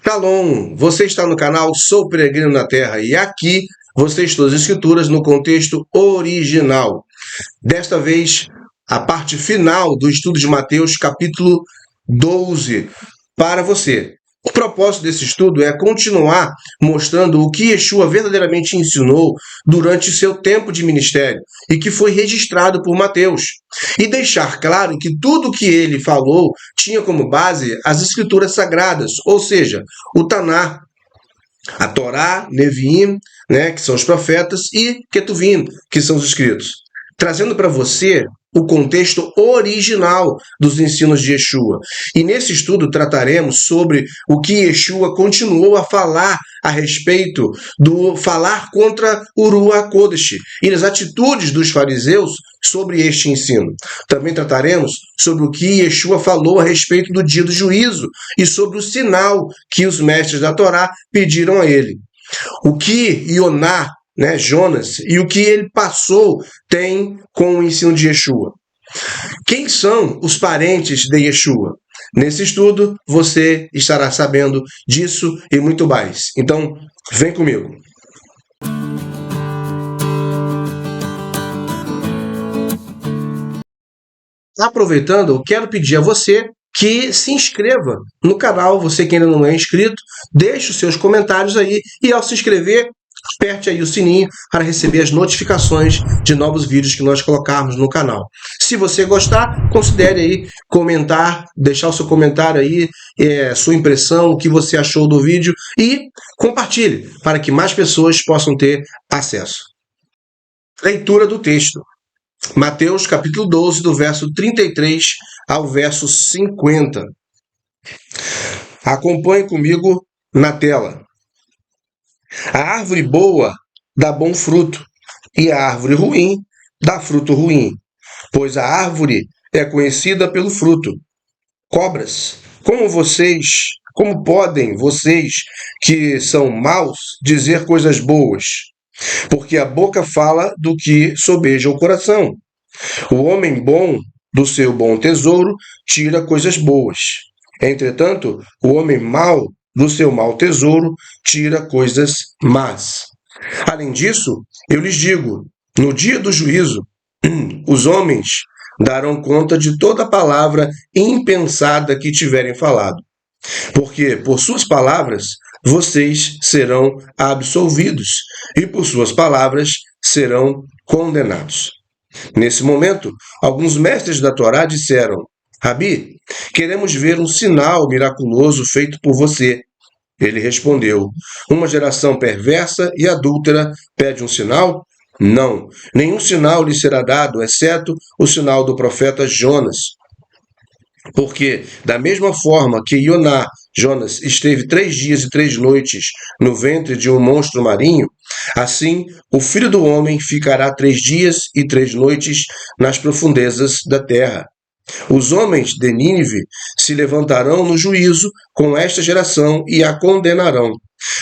Shalom, você está no canal Sou Peregrino na Terra e aqui você estuda as Escrituras no contexto original. Desta vez, a parte final do estudo de Mateus, capítulo 12, para você. O propósito desse estudo é continuar mostrando o que Yeshua verdadeiramente ensinou durante seu tempo de ministério e que foi registrado por Mateus. E deixar claro que tudo o que ele falou tinha como base as escrituras sagradas, ou seja, o Taná, a Torá, Neviim, que são os profetas, e Ketuvim, que são os escritos. Trazendo para você o contexto original dos ensinos de Yeshua. E nesse estudo trataremos sobre o que Yeshua continuou a falar a respeito do falar contra o Ruach Kodesh e as atitudes dos fariseus sobre este ensino. Também trataremos sobre o que Yeshua falou a respeito do dia do juízo e sobre o sinal que os mestres da Torá pediram a ele. O que Ioná, Jonas, e o que ele passou tem com o ensino de Yeshua. Quem são os parentes de Yeshua? Nesse estudo, você estará sabendo disso e muito mais. Então, vem comigo. Aproveitando, eu quero pedir a você que se inscreva no canal, você que ainda não é inscrito, deixe os seus comentários aí e ao se inscrever, aperte aí o sininho para receber as notificações de novos vídeos que nós colocarmos no canal. Se você gostar, considere aí comentar, deixar o seu comentário aí, sua impressão, o que você achou do vídeo e compartilhe para que mais pessoas possam ter acesso. Leitura do texto. Mateus capítulo 12, do verso 33 ao verso 50. Acompanhe comigo na tela. A árvore boa dá bom fruto, e a árvore ruim dá fruto ruim, pois a árvore é conhecida pelo fruto. Cobras, como podem vocês que são maus dizer coisas boas? Porque a boca fala do que sobeja o coração. O homem bom do seu bom tesouro tira coisas boas. Entretanto, o homem mau do seu mau tesouro tira coisas más. Além disso, eu lhes digo, no dia do juízo, os homens darão conta de toda palavra impensada que tiverem falado. Porque por suas palavras vocês serão absolvidos e por suas palavras serão condenados. Nesse momento, alguns mestres da Torá disseram: Rabi, queremos ver um sinal miraculoso feito por você. Ele respondeu: uma geração perversa e adúltera pede um sinal? Não, nenhum sinal lhe será dado, exceto o sinal do profeta Jonas. Porque, da mesma forma que Jonas esteve 3 dias e 3 noites no ventre de um monstro marinho, assim o Filho do Homem ficará 3 dias e 3 noites nas profundezas da terra. Os homens de Nínive se levantarão no juízo com esta geração e a condenarão,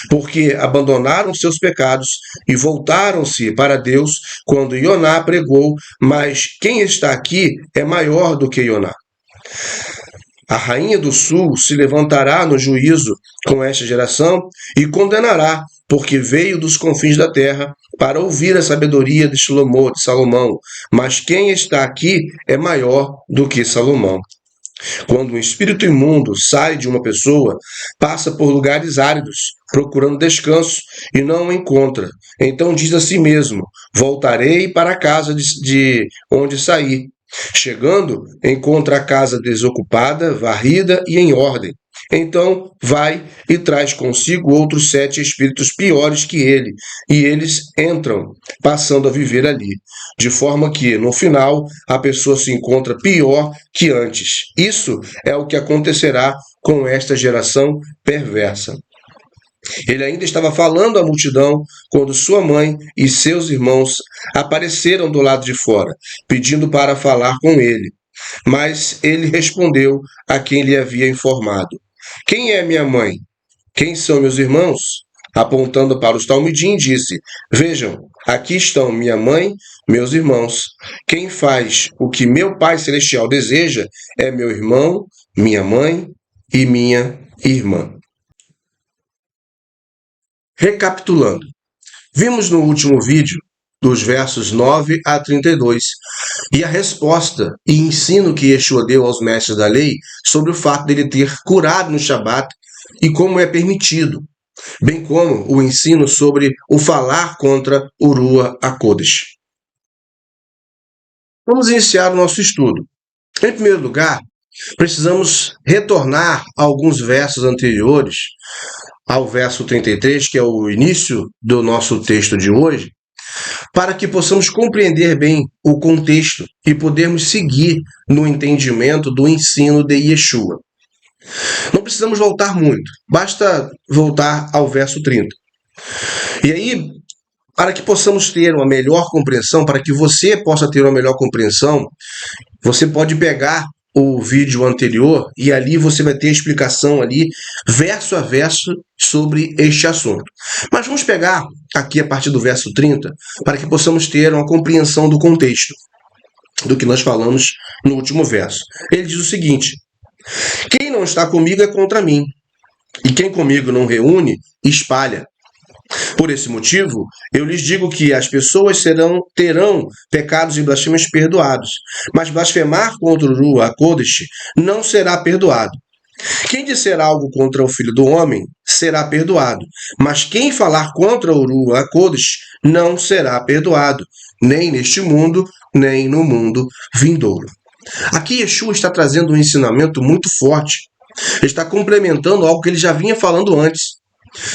porque abandonaram seus pecados e voltaram-se para Deus quando Ioná pregou, mas quem está aqui é maior do que Ioná. A rainha do sul se levantará no juízo com esta geração e condenará, porque veio dos confins da terra para ouvir a sabedoria de Salomão, mas quem está aqui é maior do que Salomão. Quando um espírito imundo sai de uma pessoa, passa por lugares áridos, procurando descanso, e não o encontra. Então diz a si mesmo: voltarei para a casa de onde saí. Chegando, encontra a casa desocupada, varrida e em ordem. Então vai e traz consigo outros 7 espíritos piores que ele, e eles entram, passando a viver ali, de forma que, no final, a pessoa se encontra pior que antes. Isso é o que acontecerá com esta geração perversa. Ele ainda estava falando à multidão quando sua mãe e seus irmãos apareceram do lado de fora, pedindo para falar com ele. Mas ele respondeu a quem lhe havia informado: quem é minha mãe? Quem são meus irmãos? Apontando para os talmidim, disse: vejam, aqui estão minha mãe, meus irmãos. Quem faz o que meu Pai Celestial deseja é meu irmão, minha mãe e minha irmã. Recapitulando, vimos no último vídeo, dos versos 9 a 32, e a resposta e ensino que Yeshua deu aos mestres da lei sobre o fato dele ter curado no Shabat e como é permitido, bem como o ensino sobre o falar contra o Rua HaKodesh. Vamos iniciar o nosso estudo. Em primeiro lugar, precisamos retornar a alguns versos anteriores ao verso 33, que é o início do nosso texto de hoje, para que possamos compreender bem o contexto e podermos seguir no entendimento do ensino de Yeshua. Não precisamos voltar muito, basta voltar ao verso 30. E aí, para que possamos ter uma melhor compreensão, para que você possa ter uma melhor compreensão, você pode pegar o vídeo anterior e ali você vai ter a explicação ali, verso a verso, sobre este assunto. Mas vamos pegar aqui a partir do verso 30, para que possamos ter uma compreensão do contexto do que nós falamos no último verso. Ele diz o seguinte: quem não está comigo é contra mim, e quem comigo não reúne, espalha. Por esse motivo, eu lhes digo que as pessoas terão pecados e blasfêmias perdoados, mas blasfemar contra o Rua HaKodesh não será perdoado. Quem disser algo contra o Filho do Homem será perdoado, mas quem falar contra o Rua HaKodesh não será perdoado, nem neste mundo, nem no mundo vindouro. Aqui Yeshua está trazendo um ensinamento muito forte. Ele está complementando algo que ele já vinha falando antes.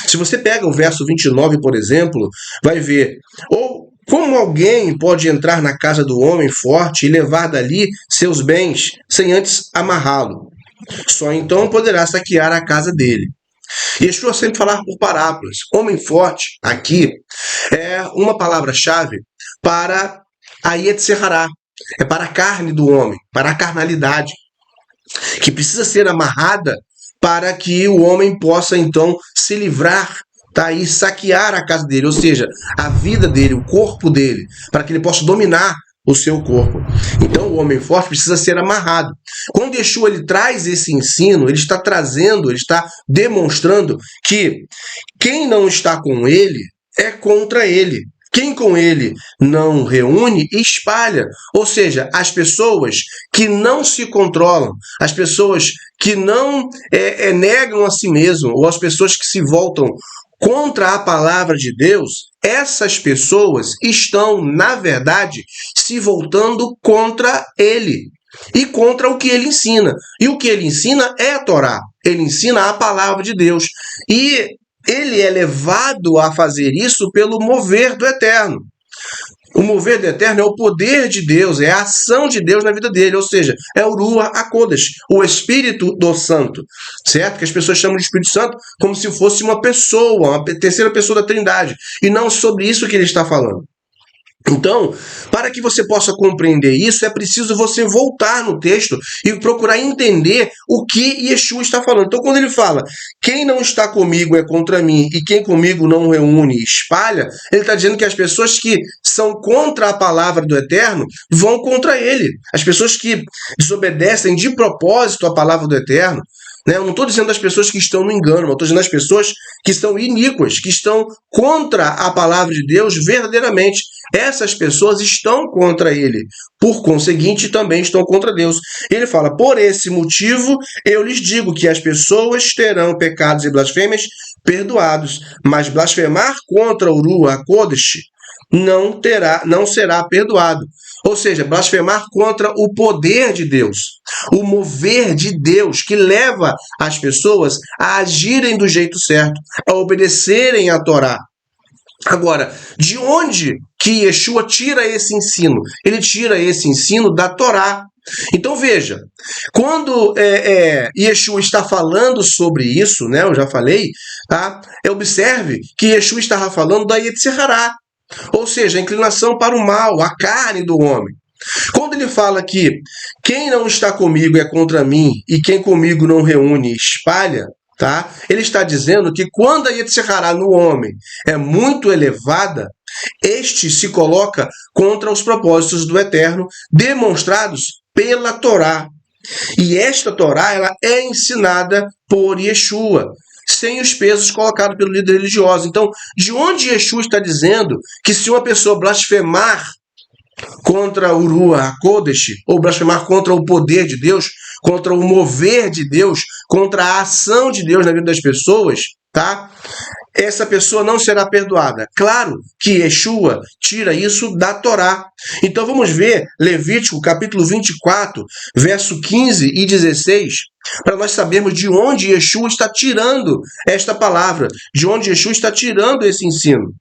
Se você pega o verso 29, por exemplo, vai ver: ou como alguém pode entrar na casa do homem forte e levar dali seus bens sem antes amarrá-lo? Só então poderá saquear a casa dele. Yeshua sempre falar por parábolas. Homem forte, aqui, é uma palavra-chave para a Yetzirah, é para a carne do homem, para a carnalidade, que precisa ser amarrada para que o homem possa, então, se livrar, tá? E saquear a casa dele, ou seja, a vida dele, o corpo dele, para que ele possa dominar o seu corpo. Então, o homem forte precisa ser amarrado. Quando Yeshua ele traz esse ensino, ele está trazendo, ele está demonstrando que quem não está com ele é contra ele. Quem com ele não reúne, espalha. Ou seja, as pessoas que não se controlam, as pessoas que não negam a si mesmo, ou as pessoas que se voltam contra a palavra de Deus, essas pessoas estão, na verdade, se voltando contra ele e contra o que ele ensina. E o que ele ensina é a Torá. Ele ensina a palavra de Deus. E ele é levado a fazer isso pelo mover do Eterno. O mover do Eterno é o poder de Deus, é a ação de Deus na vida dele, ou seja, é o Rua HaKodesh, o Espírito do Santo, certo? Que as pessoas chamam de Espírito Santo como se fosse uma pessoa, uma terceira pessoa da Trindade, e não sobre isso que ele está falando. Então, para que você possa compreender isso, é preciso você voltar no texto e procurar entender o que Yeshua está falando. Então, quando ele fala, quem não está comigo é contra mim, e quem comigo não reúne e espalha, ele está dizendo que as pessoas que são contra a palavra do Eterno vão contra ele. As pessoas que desobedecem de propósito a palavra do Eterno, eu não estou dizendo as pessoas que estão no engano, mas estou dizendo as pessoas que estão iníquas, que estão contra a palavra de Deus verdadeiramente. Essas pessoas estão contra ele. Por conseguinte, também estão contra Deus. Ele fala, por esse motivo, eu lhes digo que as pessoas terão pecados e blasfêmias perdoados, mas blasfemar contra o Rua HaKodesh não será perdoado. Ou seja, blasfemar contra o poder de Deus, o mover de Deus que leva as pessoas a agirem do jeito certo, a obedecerem à Torá. Agora, de onde que Yeshua tira esse ensino? Ele tira esse ensino da Torá. Então veja, quando Yeshua está falando sobre isso, eu já falei, tá? Observe que Yeshua estava falando da Yetzirah, ou seja, a inclinação para o mal, a carne do homem. Quando ele fala que quem não está comigo é contra mim e quem comigo não reúne espalha, tá? Ele está dizendo que quando a Yetzirah no homem é muito elevada, este se coloca contra os propósitos do Eterno demonstrados pela Torá. E esta Torá ela é ensinada por Yeshua. sem os pesos colocados pelo líder religioso. Então, de onde Yeshua está dizendo que se uma pessoa blasfemar contra o Ruach HaKodesh, ou blasfemar contra o poder de Deus, contra o mover de Deus, contra a ação de Deus na vida das pessoas, tá? Essa pessoa não será perdoada. Claro que Yeshua tira isso da Torá. Então vamos ver Levítico capítulo 24, verso 15 e 16, para nós sabermos de onde Yeshua está tirando esta palavra, de onde Yeshua está tirando esse ensino.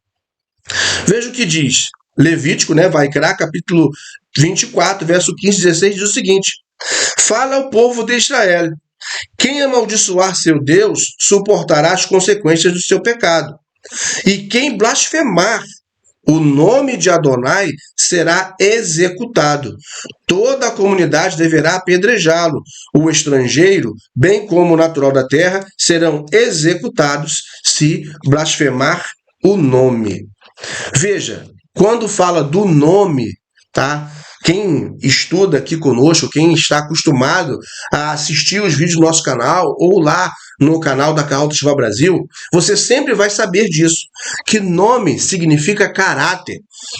Veja o que diz Levítico, Vaikra, capítulo 24, verso 15 e 16, diz o seguinte: fala ao povo de Israel: quem amaldiçoar seu Deus suportará as consequências do seu pecado. E quem blasfemar o nome de Adonai será executado. Toda a comunidade deverá apedrejá-lo. O estrangeiro, bem como o natural da terra, serão executados se blasfemar o nome. Veja, quando fala do nome, tá? Quem estuda aqui conosco, quem está acostumado a assistir os vídeos do nosso canal ou lá no canal da Carol Teshuvah Brasil, você sempre vai saber disso, que nome significa caráter.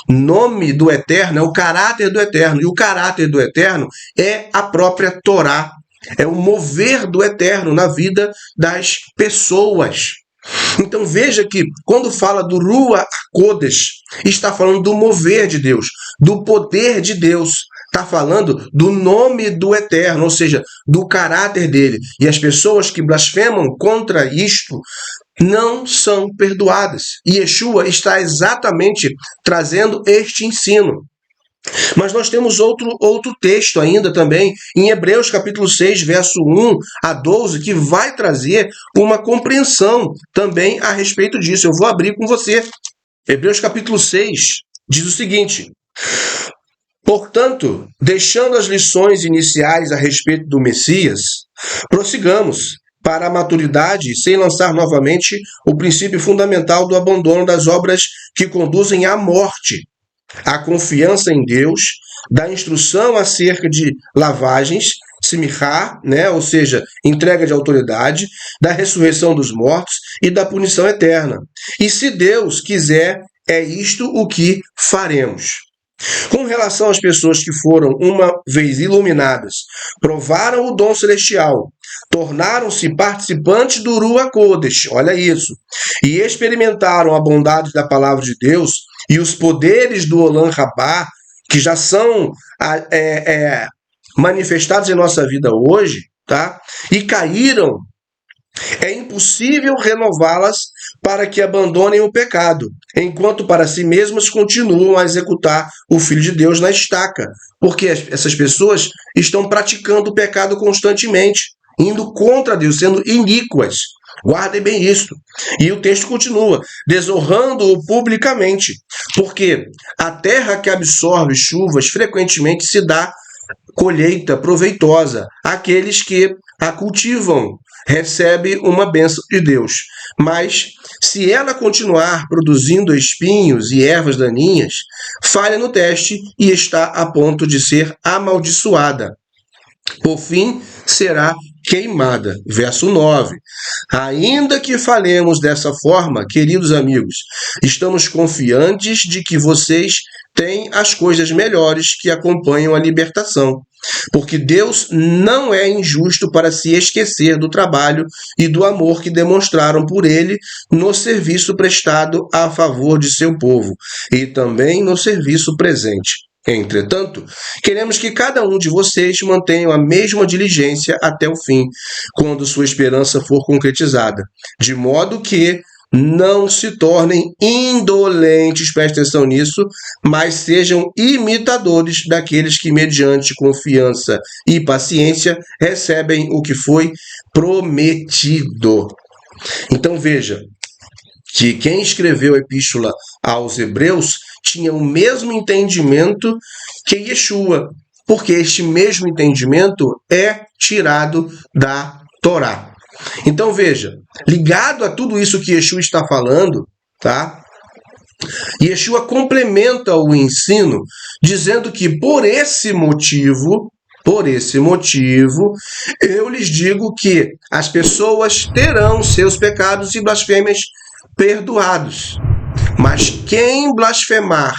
Nome do Eterno é o caráter do Eterno, e o caráter do Eterno é a própria Torá, é o mover do Eterno na vida das pessoas. Então veja que quando fala do Ruach HaKodesh, está falando do mover de Deus, do poder de Deus, está falando do nome do Eterno, ou seja, do caráter dele. E as pessoas que blasfemam contra isto não são perdoadas. E Yeshua está exatamente trazendo este ensino. Mas nós temos outro texto ainda também, em Hebreus capítulo 6, verso 1 a 12, que vai trazer uma compreensão também a respeito disso. Eu vou abrir com você. Hebreus capítulo 6 diz o seguinte: portanto, deixando as lições iniciais a respeito do Messias, prossigamos para a maturidade, sem lançar novamente o princípio fundamental do abandono das obras que conduzem à morte, a confiança em Deus, da instrução acerca de lavagens, simichá, ou seja, entrega de autoridade, da ressurreição dos mortos e da punição eterna. E se Deus quiser, é isto o que faremos. Com relação às pessoas que foram uma vez iluminadas, provaram o dom celestial, tornaram-se participantes do Ruach HaKodesh, olha isso, e experimentaram a bondade da palavra de Deus e os poderes do Olam Rabá, que já são manifestados em nossa vida hoje, tá? E caíram, é impossível renová-las para que abandonem o pecado, enquanto para si mesmas continuam a executar o Filho de Deus na estaca, porque essas pessoas estão praticando o pecado constantemente, indo contra Deus, sendo iníquas. Guardem bem isso. E o texto continua: desonrando-o publicamente, porque a terra que absorve chuvas frequentemente se dá colheita proveitosa àqueles que a cultivam, recebe uma bênção de Deus. Mas, se ela continuar produzindo espinhos e ervas daninhas, falha no teste e está a ponto de ser amaldiçoada. Por fim, será queimada. Verso 9. Ainda que falemos dessa forma, queridos amigos, estamos confiantes de que vocês têm as coisas melhores que acompanham a libertação. Porque Deus não é injusto para se esquecer do trabalho e do amor que demonstraram por ele no serviço prestado a favor de seu povo e também no serviço presente. Entretanto, queremos que cada um de vocês mantenha a mesma diligência até o fim, quando sua esperança for concretizada, de modo que não se tornem indolentes, preste atenção nisso, mas sejam imitadores daqueles que, mediante confiança e paciência, recebem o que foi prometido. Então veja que quem escreveu a epístola aos Hebreus tinha o mesmo entendimento que Yeshua, porque este mesmo entendimento é tirado da Torá. Então veja, ligado a tudo isso que Yeshua está falando, tá? Yeshua complementa o ensino dizendo que por esse motivo, Por esse motivo, eu lhes digo que as pessoas terão seus pecados e blasfêmias perdoados. Mas quem blasfemar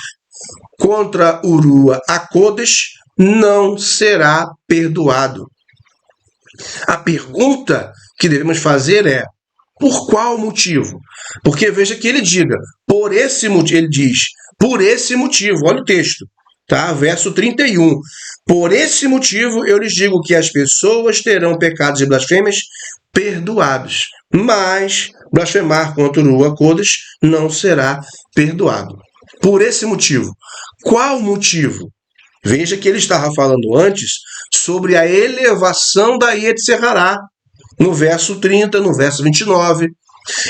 contra Urua HaKodesh não será perdoado. A pergunta que devemos fazer é: por qual motivo? Porque veja que ele diga, por esse motivo, ele diz, por esse motivo, olha o texto, tá? Verso 31. Por esse motivo eu lhes digo que as pessoas terão pecados e blasfêmias perdoados, mas blasfemar contra o HaKodesh não será perdoado. Por esse motivo. Qual motivo? Veja que ele estava falando antes sobre a elevação da Yetzirará, no verso 30, no verso 29.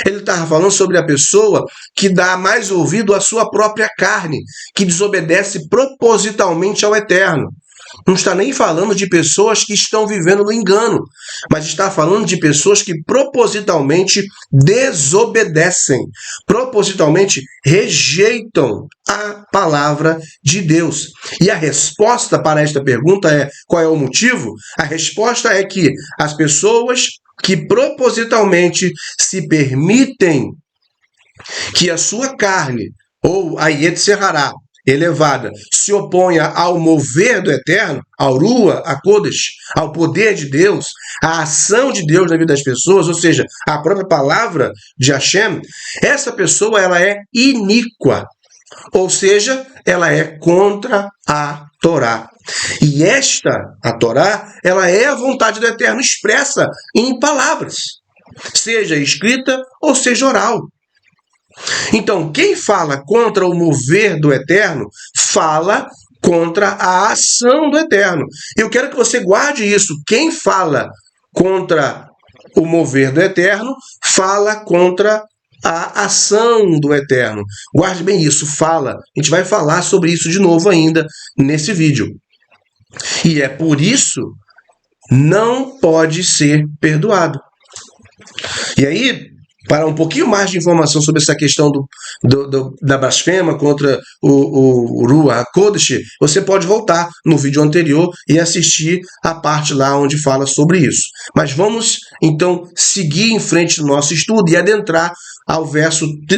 Ele estava falando sobre a pessoa que dá mais ouvido à sua própria carne, que desobedece propositalmente ao Eterno. Não está nem falando de pessoas que estão vivendo no engano, mas está falando de pessoas que propositalmente desobedecem, propositalmente rejeitam a palavra de Deus. E a resposta para esta pergunta é: qual é o motivo? A resposta é que as pessoas que propositalmente se permitem que a sua carne, ou a Yetzirará, elevada, se oponha ao mover do Eterno, ao Rua HaKodesh, ao poder de Deus, à ação de Deus na vida das pessoas, ou seja, a própria palavra de Hashem, essa pessoa ela é iníqua, ou seja, ela é contra a Torá. E a Torá, ela é a vontade do Eterno expressa em palavras, seja escrita ou seja oral. Então, quem fala contra o mover do Eterno, fala contra a ação do Eterno. Eu quero que você guarde isso. Quem fala contra o mover do Eterno, fala contra a ação do Eterno. Guarde bem isso, fala. A gente vai falar sobre isso de novo ainda nesse vídeo. E é por isso não pode ser perdoado. E aí, para um pouquinho mais de informação sobre essa questão da blasfema contra o Rua HaKodesh, você pode voltar no vídeo anterior e assistir a parte lá onde fala sobre isso. Mas vamos, então, seguir em frente no nosso estudo e adentrar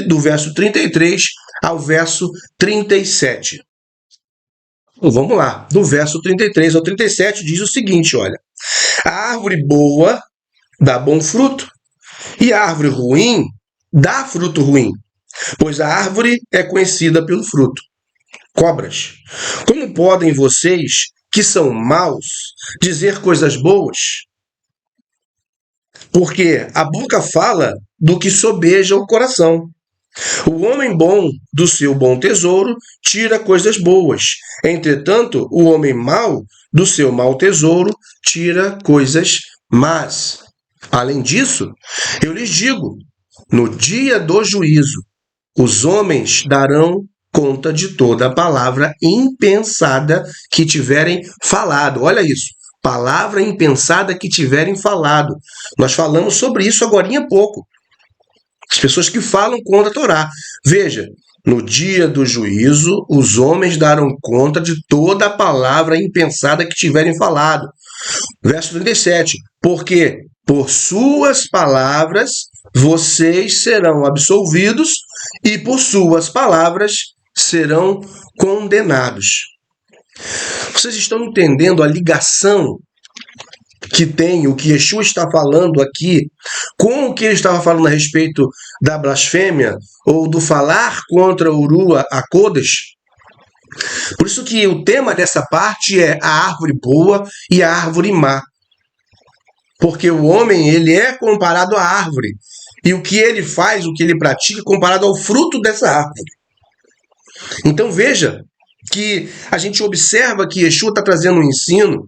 do verso 33 ao verso 37. Vamos lá, do verso 33 ao 37 diz o seguinte, olha: a árvore boa dá bom fruto, e a árvore ruim dá fruto ruim, pois a árvore é conhecida pelo fruto. Cobras, como podem vocês, que são maus, dizer coisas boas? Porque a boca fala do que sobeja o coração. O homem bom do seu bom tesouro tira coisas boas. Entretanto, o homem mau do seu mau tesouro tira coisas más. Além disso, eu lhes digo, no dia do juízo, os homens darão conta de toda a palavra impensada que tiverem falado. Olha isso, palavra impensada que tiverem falado. Nós falamos sobre isso agorinha há pouco. As pessoas que falam contra a Torá. Veja, no dia do juízo, os homens darão conta de toda a palavra impensada que tiverem falado. Verso 37, porque por suas palavras vocês serão absolvidos e por suas palavras serão condenados. Vocês estão entendendo a ligação que tem o que Yeshua está falando aqui com o que ele estava falando a respeito da blasfêmia ou do falar contra o Rua HaKodesh? Por isso que o tema dessa parte é a árvore boa e a árvore má. Porque o homem, ele é comparado à árvore. E o que ele faz, o que ele pratica, é comparado ao fruto dessa árvore. Então veja que a gente observa que Yeshua está trazendo um ensino,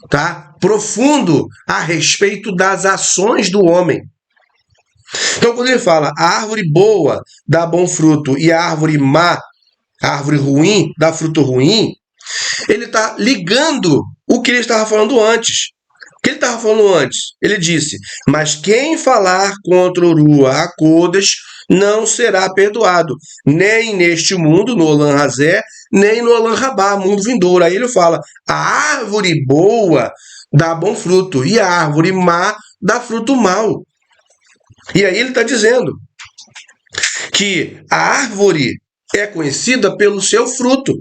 tá, profundo a respeito das ações do homem. Então quando ele fala a árvore boa dá bom fruto e a árvore má, a árvore ruim dá fruto ruim, ele está ligando o que ele estava falando antes. O que ele estava falando antes? Ele disse, mas quem falar contra o Rua HaKodesh não será perdoado, nem neste mundo, no Olam Hazé, nem no Olam Rabá, mundo vindouro. Aí ele fala, a árvore boa dá bom fruto, e a árvore má dá fruto mau. E aí ele está dizendo que a árvore é conhecida pelo seu fruto.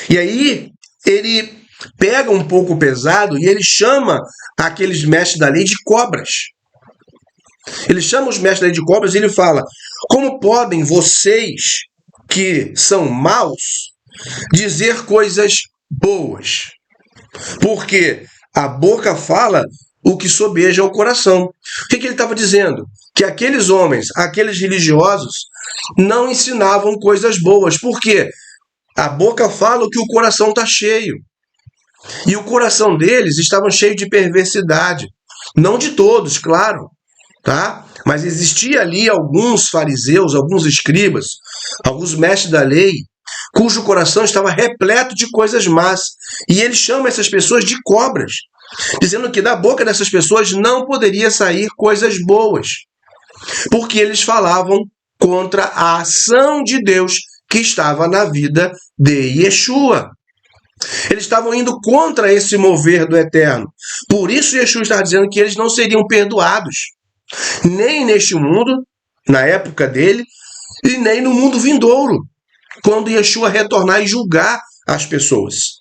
E aí ele pega um pouco pesado e ele chama aqueles mestres da lei de cobras. Ele chama os mestres da lei de cobras e ele fala, como podem vocês, que são maus, dizer coisas boas? Porque a boca fala o que sobeja o coração. O que ele estava dizendo? Que aqueles homens, aqueles religiosos, não ensinavam coisas boas. Por quê? A boca fala o que o coração está cheio. E o coração deles estava cheio de perversidade. Não de todos, claro, tá? Mas existia ali alguns fariseus, alguns escribas, alguns mestres da lei, cujo coração estava repleto de coisas más. E ele chama essas pessoas de cobras, dizendo que da boca dessas pessoas não poderia sair coisas boas, porque eles falavam contra a ação de Deus que estava na vida de Yeshua. Eles estavam indo contra esse mover do Eterno. Por isso Yeshua estava dizendo que eles não seriam perdoados, nem neste mundo, na época dele, e nem no mundo vindouro, quando Yeshua retornar e julgar as pessoas.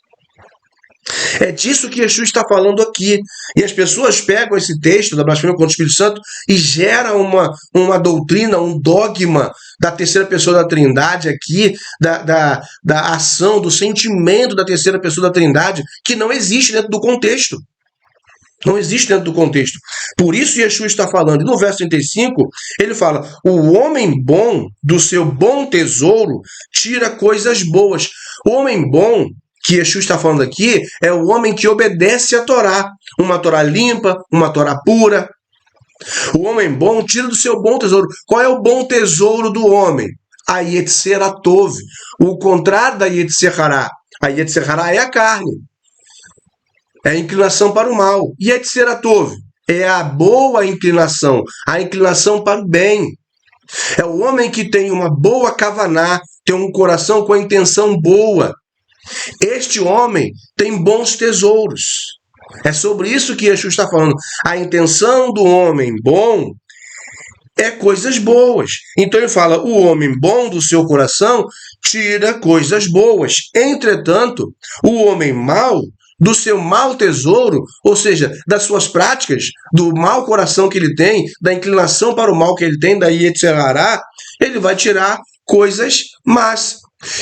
É disso que Yeshua está falando aqui. E as pessoas pegam esse texto da blasfêmia contra o Espírito Santo e geram uma doutrina, um dogma da terceira pessoa da Trindade aqui, da ação, do sentimento da terceira pessoa da Trindade, que não existe dentro do contexto. Não existe dentro do contexto. Por isso Yeshua está falando. E no verso 35, ele fala, o homem bom do seu bom tesouro tira coisas boas. O homem bom que Yeshua está falando aqui é o homem que obedece à Torá. Uma Torá limpa, uma Torá pura. O homem bom tira do seu bom tesouro. Qual é o bom tesouro do homem? A Yetzer Hatov. O contrário da Yetzer Hará. A Yetzer Hará é a carne. É a inclinação para o mal. E Yetzer Hatov é a boa inclinação. A inclinação para o bem. É o homem que tem uma boa kavaná, tem um coração com a intenção boa. Este homem tem bons tesouros. É sobre isso que Yeshua está falando. A intenção do homem bom é coisas boas. Então ele fala, o homem bom do seu coração tira coisas boas. Entretanto, o homem mau do seu mau tesouro, ou seja, das suas práticas, do mau coração que ele tem, da inclinação para o mal que ele tem, da Yetzer Hará, ele vai tirar coisas más.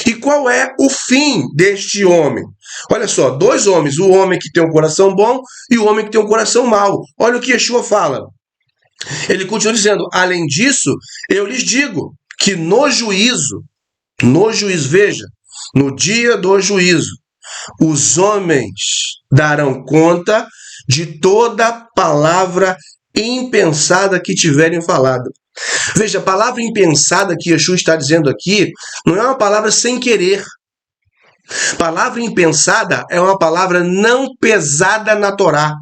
E qual é o fim deste homem? Olha só, dois homens, o homem que tem um coração bom e o homem que tem um coração mau. Olha o que Yeshua fala. Ele continua dizendo, além disso, eu lhes digo que no juízo, veja, no dia do juízo, os homens darão conta de toda palavra impensada que tiverem falado. Veja, a palavra impensada que Yeshua está dizendo aqui não é uma palavra sem querer. Palavra impensada é uma palavra não pesada na Torá.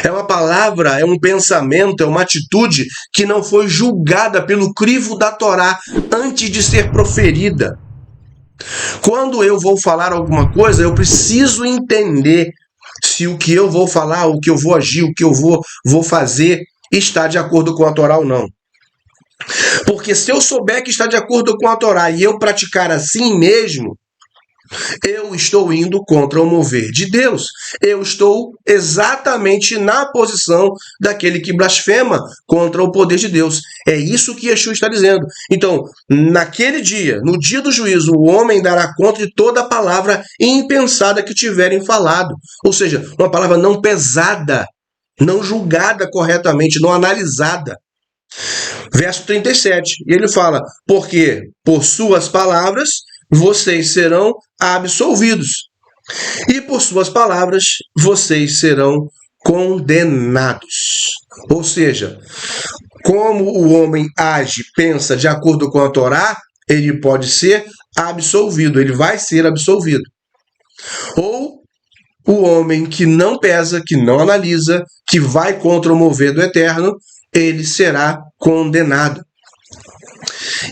É uma palavra, é um pensamento, é uma atitude que não foi julgada pelo crivo da Torá antes de ser proferida. Quando eu vou falar alguma coisa, eu preciso entender se o que eu vou falar, o que eu vou agir, o que eu vou fazer está de acordo com a Torá ou não. Porque se eu souber que está de acordo com a Torá e eu praticar assim mesmo, eu estou indo contra o mover de Deus. Eu estou exatamente na posição daquele que blasfema contra o poder de Deus. É isso que Yeshua está dizendo. Então, naquele dia, no dia do juízo, o homem dará conta de toda a palavra impensada que tiverem falado. Ou seja, uma palavra não pesada, não julgada corretamente, não analisada. Verso 37, e ele fala, porque por suas palavras vocês serão absolvidos, e por suas palavras vocês serão condenados. Ou seja, como o homem age, pensa de acordo com a Torá, ele pode ser absolvido, ele vai ser absolvido. Ou o homem que não pesa, que não analisa, que vai contra o mover do Eterno, ele será condenado.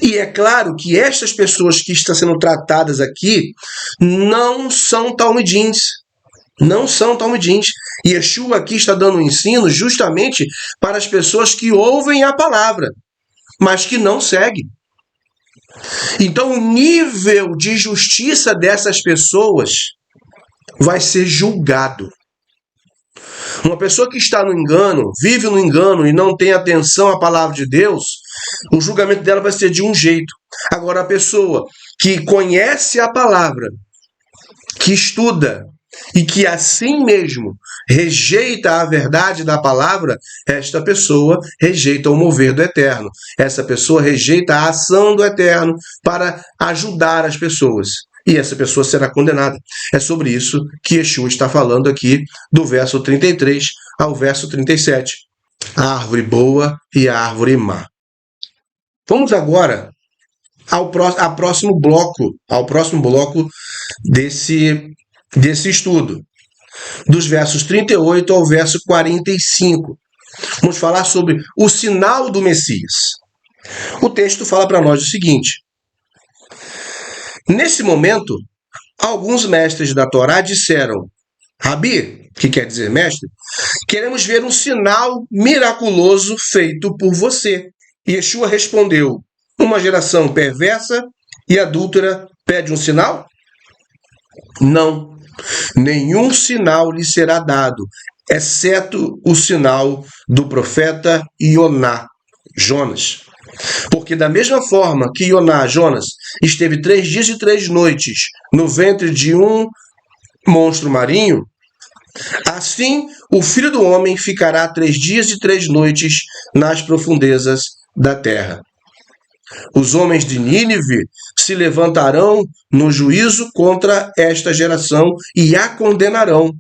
E é claro que estas pessoas que estão sendo tratadas aqui não são talmidins. Não são talmidins. E Yeshua aqui está dando um ensino justamente para as pessoas que ouvem a palavra, mas que não seguem. Então o nível de justiça dessas pessoas vai ser julgado. Uma pessoa que está no engano, vive no engano e não tem atenção à palavra de Deus, o julgamento dela vai ser de um jeito. Agora, a pessoa que conhece a palavra, que estuda e que assim mesmo rejeita a verdade da palavra, esta pessoa rejeita o mover do Eterno. Essa pessoa rejeita a ação do Eterno para ajudar as pessoas. E essa pessoa será condenada. É sobre isso que Yeshua está falando aqui, do verso 33 ao verso 37. A árvore boa e a árvore má. Vamos agora ao próximo bloco desse estudo, dos versos 38 ao verso 45. Vamos falar sobre o sinal do Messias. O texto fala para nós o seguinte: nesse momento, alguns mestres da Torá disseram: Rabi, que quer dizer mestre, queremos ver um sinal miraculoso feito por você. E Yeshua respondeu: uma geração perversa e adúltera pede um sinal? Não, nenhum sinal lhe será dado, exceto o sinal do profeta Ioná, Jonas. Porque da mesma forma que Jonas, esteve 3 dias e 3 noites no ventre de um monstro marinho, assim o Filho do Homem ficará 3 dias e 3 noites nas profundezas da terra. Os homens de Nínive se levantarão no juízo contra esta geração e a condenarão,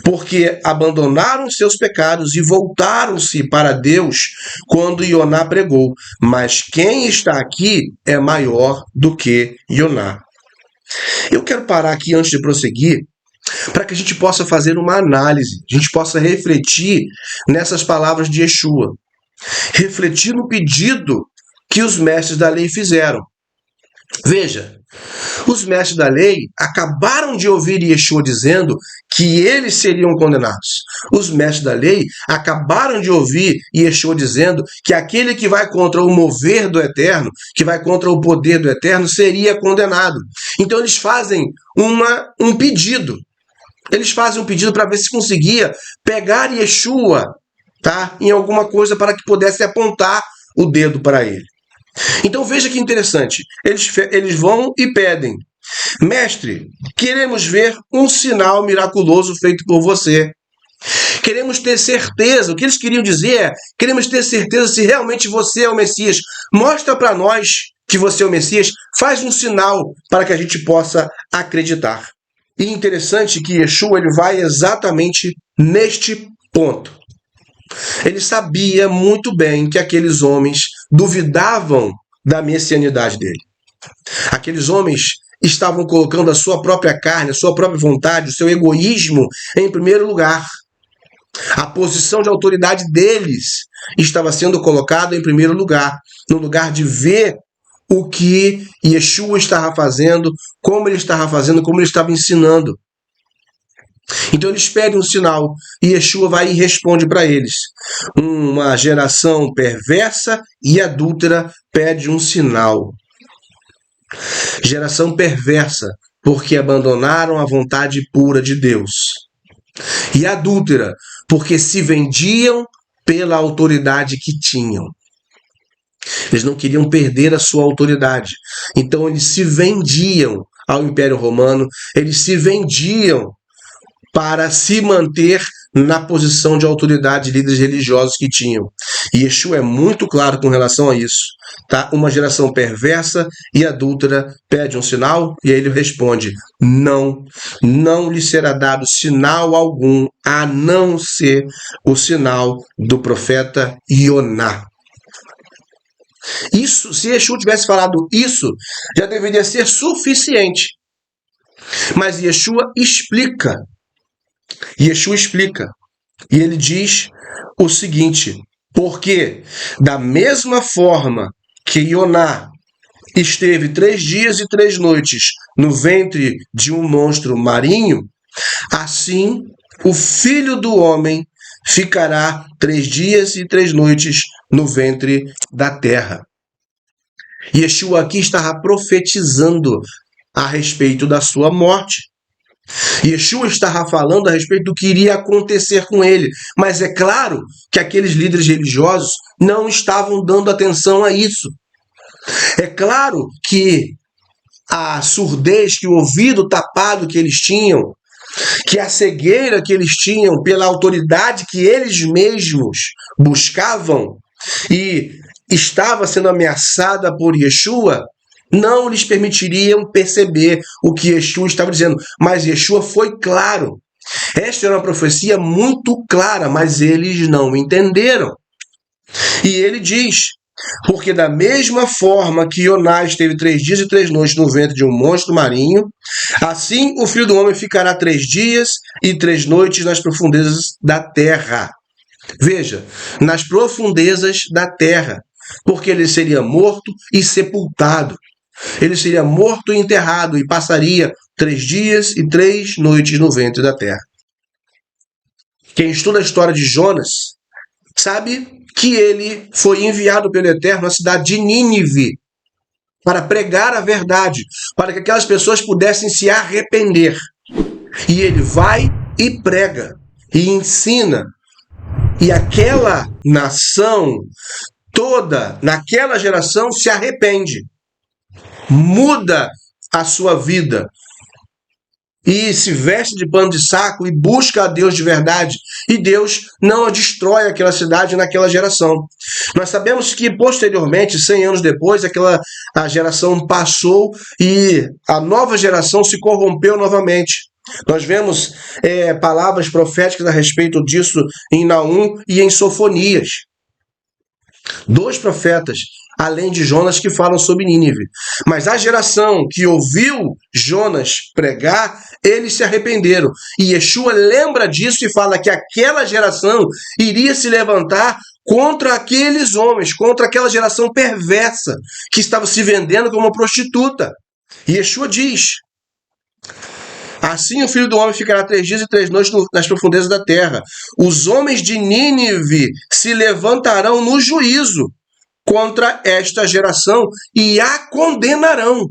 porque abandonaram seus pecados e voltaram-se para Deus quando Ioná pregou. Mas quem está aqui é maior do que Ioná. Eu quero parar aqui antes de prosseguir, para que a gente possa fazer uma análise, a gente possa refletir nessas palavras de Yeshua, refletir no pedido que os mestres da lei fizeram. Veja, os mestres da lei acabaram de ouvir Yeshua dizendo que eles seriam condenados. Os mestres da lei acabaram de ouvir Yeshua dizendo que aquele que vai contra o mover do Eterno, que vai contra o poder do Eterno, seria condenado. Então eles fazem um pedido. Eles fazem um pedido para ver se conseguia pegar Yeshua, tá, em alguma coisa para que pudesse apontar o dedo para ele. Então veja que interessante, eles vão e pedem: mestre, queremos ver um sinal miraculoso feito por você. Queremos ter certeza, o que eles queriam dizer é: queremos ter certeza se realmente você é o Messias. Mostra para nós que você é o Messias, faz um sinal para que a gente possa acreditar. E interessante que Yeshua ele vai exatamente neste ponto. Ele sabia muito bem que aqueles homens duvidavam da messianidade dele. Aqueles homens estavam colocando a sua própria carne, a sua própria vontade, o seu egoísmo em primeiro lugar. A posição de autoridade deles estava sendo colocada em primeiro lugar, no lugar de ver o que Yeshua estava fazendo, como ele estava ensinando. Então eles pedem um sinal e Yeshua vai e responde para eles: uma geração perversa e adúltera pede um sinal. Geração perversa, porque abandonaram a vontade pura de Deus. E adúltera, porque se vendiam pela autoridade que tinham. Eles não queriam perder a sua autoridade. Então eles se vendiam ao Império Romano, eles se vendiam para se manter na posição de autoridade de líderes religiosos que tinham. E Yeshua é muito claro com relação a isso. Tá? Uma geração perversa e adúltera pede um sinal e ele responde: não lhe será dado sinal algum a não ser o sinal do profeta Ioná. Isso, se Yeshua tivesse falado isso, já deveria ser suficiente. Mas Yeshua explica. E ele diz o seguinte: porque da mesma forma que Ioná esteve 3 dias e 3 noites no ventre de um monstro marinho, assim o Filho do Homem ficará 3 dias e 3 noites no ventre da terra. Yeshua aqui estava profetizando a respeito da sua morte. Yeshua estava falando a respeito do que iria acontecer com ele. Mas é claro que aqueles líderes religiosos não estavam dando atenção a isso. É claro que a surdez, que o ouvido tapado que eles tinham, que a cegueira que eles tinham pela autoridade que eles mesmos buscavam e estava sendo ameaçada por Yeshua, não lhes permitiriam perceber o que Yeshua estava dizendo. Mas Yeshua foi claro. Esta era uma profecia muito clara, mas eles não entenderam. E ele diz: porque da mesma forma que Ioná esteve 3 dias e 3 noites no ventre de um monstro marinho, assim o Filho do Homem ficará 3 dias e 3 noites nas profundezas da terra. Veja, nas profundezas da terra, porque ele seria morto e sepultado. Ele seria morto e enterrado e passaria 3 dias e 3 noites no ventre da terra. Quem estuda a história de Jonas sabe que ele foi enviado pelo Eterno à cidade de Nínive para pregar a verdade, para que aquelas pessoas pudessem se arrepender. E ele vai e prega e ensina. E aquela nação toda, naquela geração, se arrepende. Muda a sua vida e se veste de pano de saco e busca a Deus de verdade. E Deus não destrói aquela cidade naquela geração. Nós sabemos que posteriormente, 100 anos depois, a geração passou e a nova geração se corrompeu novamente. Nós vemos palavras proféticas a respeito disso em Naum e em Sofonias. 2 profetas, além de Jonas, que falam sobre Nínive. Mas a geração que ouviu Jonas pregar, eles se arrependeram. E Yeshua lembra disso e fala que aquela geração iria se levantar contra aqueles homens, contra aquela geração perversa que estava se vendendo como uma prostituta. E Yeshua diz: assim o Filho do Homem ficará 3 dias e 3 noites nas profundezas da terra. Os homens de Nínive se levantarão no juízo contra esta geração e a condenarão.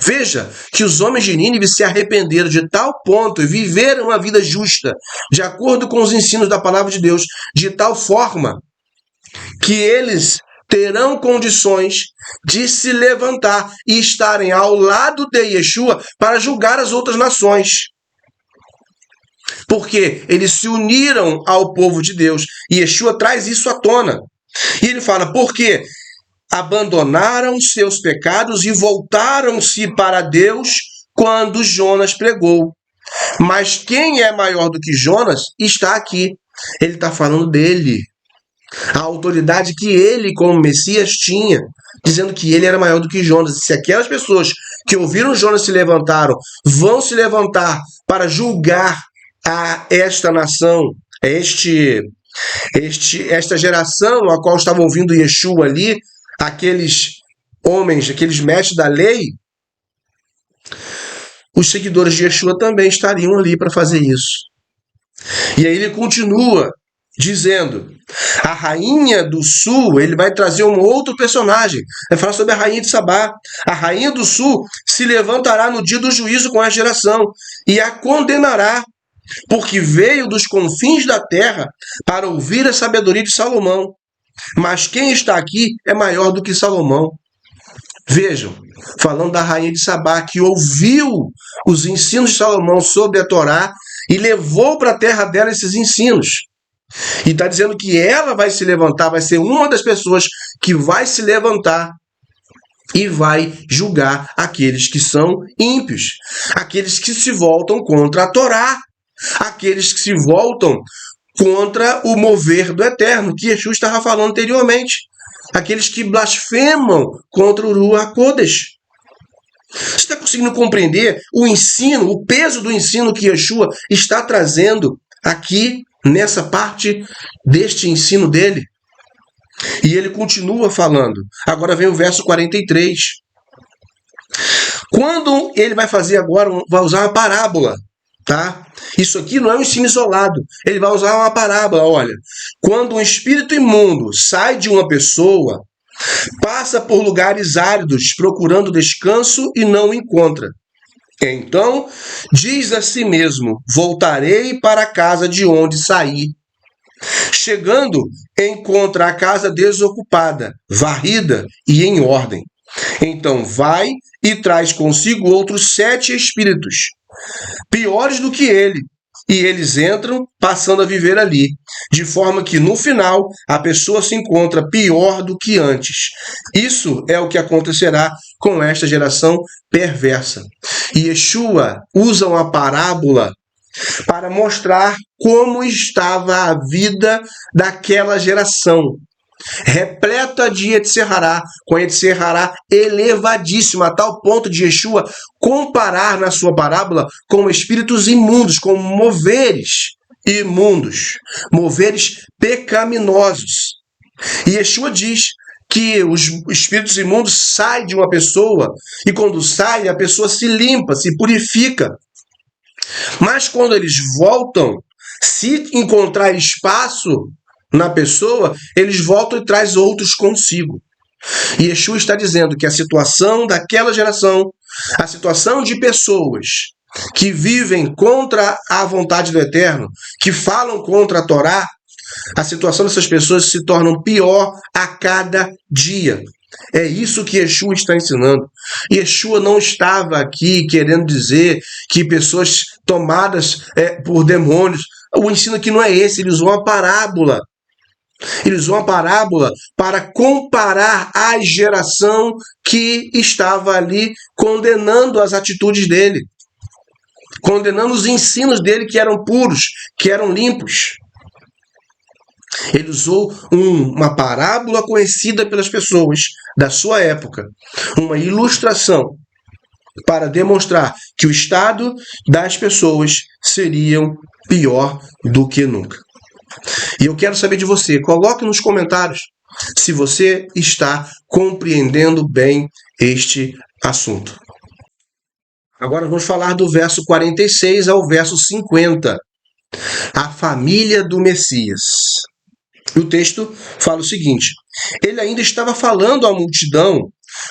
Veja que os homens de Nínive se arrependeram de tal ponto e viveram uma vida justa, de acordo com os ensinos da palavra de Deus, de tal forma que eles terão condições de se levantar e estarem ao lado de Yeshua para julgar as outras nações. Porque eles se uniram ao povo de Deus. E Yeshua traz isso à tona. E ele fala: porque abandonaram seus pecados e voltaram-se para Deus quando Jonas pregou. Mas quem é maior do que Jonas está aqui. Ele está falando dele. A autoridade que ele, como Messias, tinha, dizendo que ele era maior do que Jonas. E se aquelas pessoas que ouviram Jonas se levantaram, vão se levantar para julgar a esta nação, esta geração a qual estava ouvindo Yeshua ali, aqueles homens, aqueles mestres da lei, os seguidores de Yeshua também estariam ali para fazer isso. E aí ele continua dizendo: a rainha do sul, ele vai trazer um outro personagem, vai falar sobre a rainha de Sabá. A rainha do sul se levantará no dia do juízo com a geração e a condenará, porque veio dos confins da terra para ouvir a sabedoria de Salomão. Mas quem está aqui é maior do que Salomão. Vejam, falando da rainha de Sabá, que ouviu os ensinos de Salomão sobre a Torá e levou para a terra dela esses ensinos. E está dizendo que ela vai se levantar, vai ser uma das pessoas que vai se levantar e vai julgar aqueles que são ímpios, aqueles que se voltam contra a Torá, aqueles que se voltam contra o mover do Eterno, que Yeshua estava falando anteriormente, aqueles que blasfemam contra o Ruach HaKodesh. Você está conseguindo compreender o ensino, o peso do ensino que Yeshua está trazendo aqui nessa parte deste ensino dele? E ele continua falando. Agora vem o verso 43. Quando ele vai fazer agora, vai usar uma parábola, tá? Isso aqui não é um ensino isolado. Ele vai usar uma parábola, olha. Quando um espírito imundo sai de uma pessoa, passa por lugares áridos procurando descanso e não o encontra. Então, diz a si mesmo: voltarei para a casa de onde saí. Chegando, encontra a casa desocupada, varrida e em ordem. Então vai e traz consigo outros 7 espíritos, piores do que ele, e eles entram, passando a viver ali, de forma que no final a pessoa se encontra pior do que antes. Isso é o que acontecerá com esta geração perversa. E Yeshua usa uma parábola para mostrar como estava a vida daquela geração, repleta de Yetzirará, com a Yetzirará elevadíssima, a tal ponto de Yeshua comparar na sua parábola com espíritos imundos, com moveres imundos, moveres pecaminosos. E Yeshua diz que os espíritos imundos saem de uma pessoa, e quando saem, a pessoa se limpa, se purifica. Mas quando eles voltam, se encontrar espaço na pessoa, eles voltam e trazem outros consigo. E Yeshua está dizendo que a situação daquela geração, a situação de pessoas que vivem contra a vontade do Eterno, que falam contra a Torá, a situação dessas pessoas se torna pior a cada dia. É isso que Yeshua está ensinando. Yeshua não estava aqui querendo dizer que pessoas tomadas por demônios. O ensino aqui não é esse, ele usou uma parábola. Ele usou uma parábola para comparar a geração que estava ali condenando as atitudes dele, condenando os ensinos dele que eram puros, que eram limpos. Ele usou uma parábola conhecida pelas pessoas da sua época, uma ilustração para demonstrar que o estado das pessoas seriam pior do que nunca. E eu quero saber de você, coloque nos comentários se você está compreendendo bem este assunto. Agora vamos falar do verso 46 ao verso 50. A família do Messias. E o texto fala o seguinte: ele ainda estava falando à multidão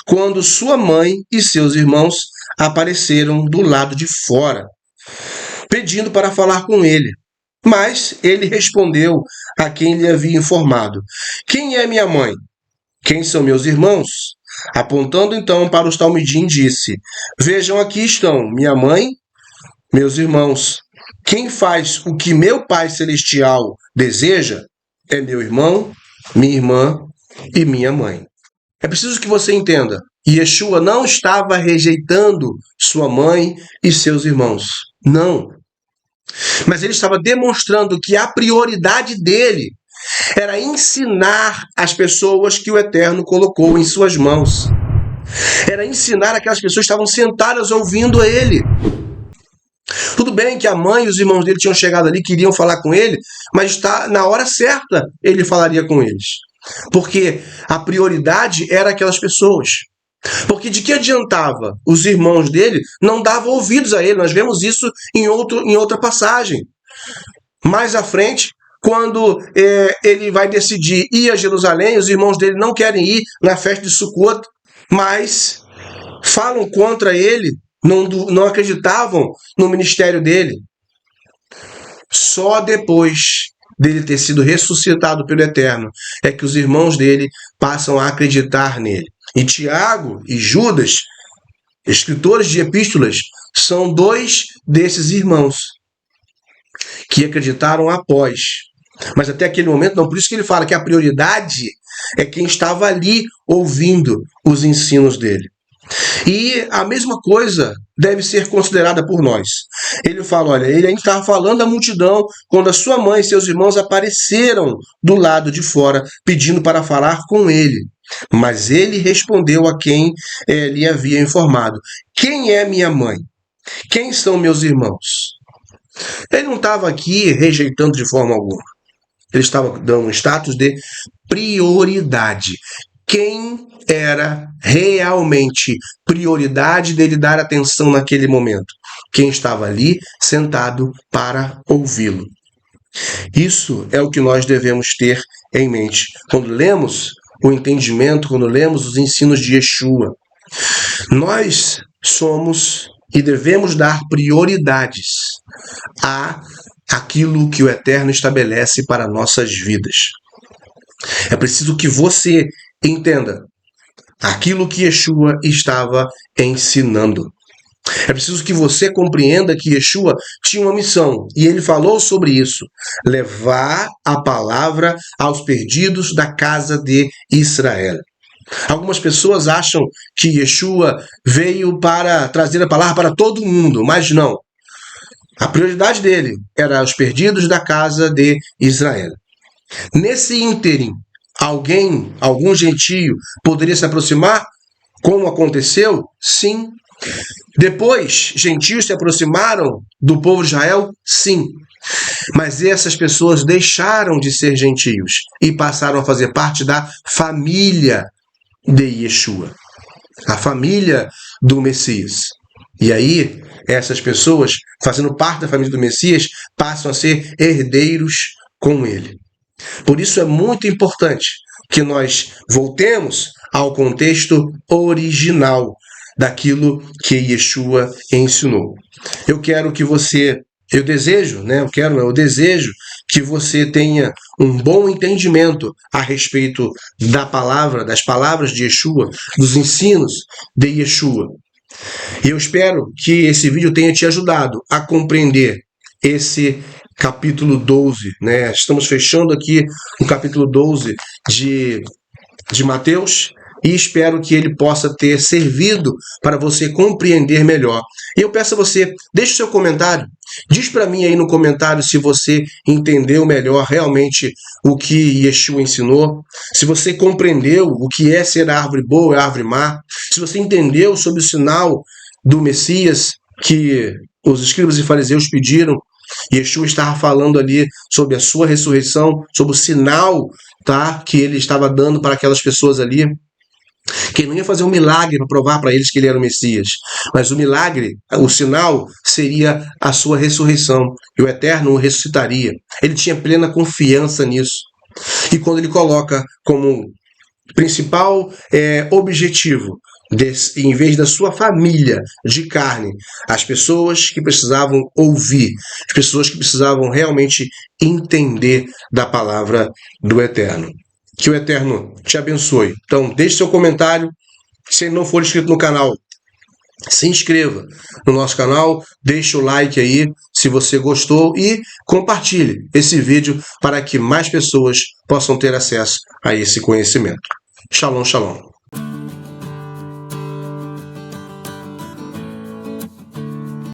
quando sua mãe e seus irmãos apareceram do lado de fora, pedindo para falar com ele. Mas ele respondeu a quem lhe havia informado: quem é minha mãe? Quem são meus irmãos? Apontando então para os talmidim, disse: vejam, aqui estão minha mãe, meus irmãos. Quem faz o que meu Pai Celestial deseja é meu irmão, minha irmã e minha mãe. É preciso que você entenda: Yeshua não estava rejeitando sua mãe e seus irmãos. Não. Mas ele estava demonstrando que a prioridade dele era ensinar as pessoas que o Eterno colocou em suas mãos. Era ensinar aquelas pessoas que estavam sentadas ouvindo ele. Tudo bem que a mãe e os irmãos dele tinham chegado ali, queriam falar com ele, mas na hora certa ele falaria com eles. Porque a prioridade era aquelas pessoas. Porque de que adiantava? Os irmãos dele não davam ouvidos a ele. Nós vemos isso em outra passagem. Mais à frente, quando ele vai decidir ir a Jerusalém, os irmãos dele não querem ir na festa de Sukkot, mas falam contra ele, não acreditavam no ministério dele. Só depois dele ter sido ressuscitado pelo Eterno é que os irmãos dele passam a acreditar nele. E Tiago e Judas, escritores de epístolas, são 2 desses irmãos que acreditaram após. Mas até aquele momento não. Por isso que ele fala que a prioridade é quem estava ali ouvindo os ensinos dele. E a mesma coisa deve ser considerada por nós. Ele fala, olha, ele ainda estava falando à multidão quando a sua mãe e seus irmãos apareceram do lado de fora, pedindo para falar com ele. Mas ele respondeu a quem lhe havia informado: quem é minha mãe? Quem são meus irmãos? Ele não estava aqui rejeitando de forma alguma. Ele estava dando um status de prioridade. Quem era realmente prioridade dele dar atenção naquele momento? Quem estava ali sentado para ouvi-lo. Isso é o que nós devemos ter em mente quando lemos o entendimento, quando lemos os ensinos de Yeshua. Nós somos e devemos dar prioridades a aquilo que o Eterno estabelece para nossas vidas. É preciso que você entenda aquilo que Yeshua estava ensinando. É preciso que você compreenda que Yeshua tinha uma missão, e ele falou sobre isso: levar a palavra aos perdidos da casa de Israel. Algumas pessoas acham que Yeshua veio para trazer a palavra para todo mundo, mas não. A prioridade dele era os perdidos da casa de Israel. Nesse ínterim, algum gentio poderia se aproximar, como aconteceu? Sim. Depois, gentios se aproximaram do povo de Israel? Sim. Mas essas pessoas deixaram de ser gentios e passaram a fazer parte da família de Yeshua, a família do Messias. E aí, essas pessoas, fazendo parte da família do Messias, passam a ser herdeiros com ele. Por isso é muito importante que nós voltemos ao contexto original daquilo que Yeshua ensinou. Eu desejo que você tenha um bom entendimento a respeito das palavras de Yeshua, dos ensinos de Yeshua. E eu espero que esse vídeo tenha te ajudado a compreender esse capítulo 12, né? Estamos fechando aqui o capítulo 12 de Mateus, e espero que ele possa ter servido para você compreender melhor. E eu peço a você, deixe o seu comentário, diz para mim aí no comentário se você entendeu melhor realmente o que Yeshua ensinou, se você compreendeu o que é ser a árvore boa e a árvore má, se você entendeu sobre o sinal do Messias que os escribas e fariseus pediram. Yeshua estava falando ali sobre a sua ressurreição, sobre o sinal, tá, que ele estava dando para aquelas pessoas ali, que ele não ia fazer um milagre para provar para eles que ele era o Messias, mas o milagre, o sinal, seria a sua ressurreição, e o Eterno o ressuscitaria. Ele tinha plena confiança nisso. E quando ele coloca como principal objetivo, em vez da sua família de carne, as pessoas que precisavam ouvir, as pessoas que precisavam realmente entender da palavra do Eterno. Que o Eterno te abençoe. Então, deixe seu comentário. Se não for inscrito no canal, se inscreva no nosso canal, deixe o like aí se você gostou e compartilhe esse vídeo para que mais pessoas possam ter acesso a esse conhecimento. Shalom, shalom.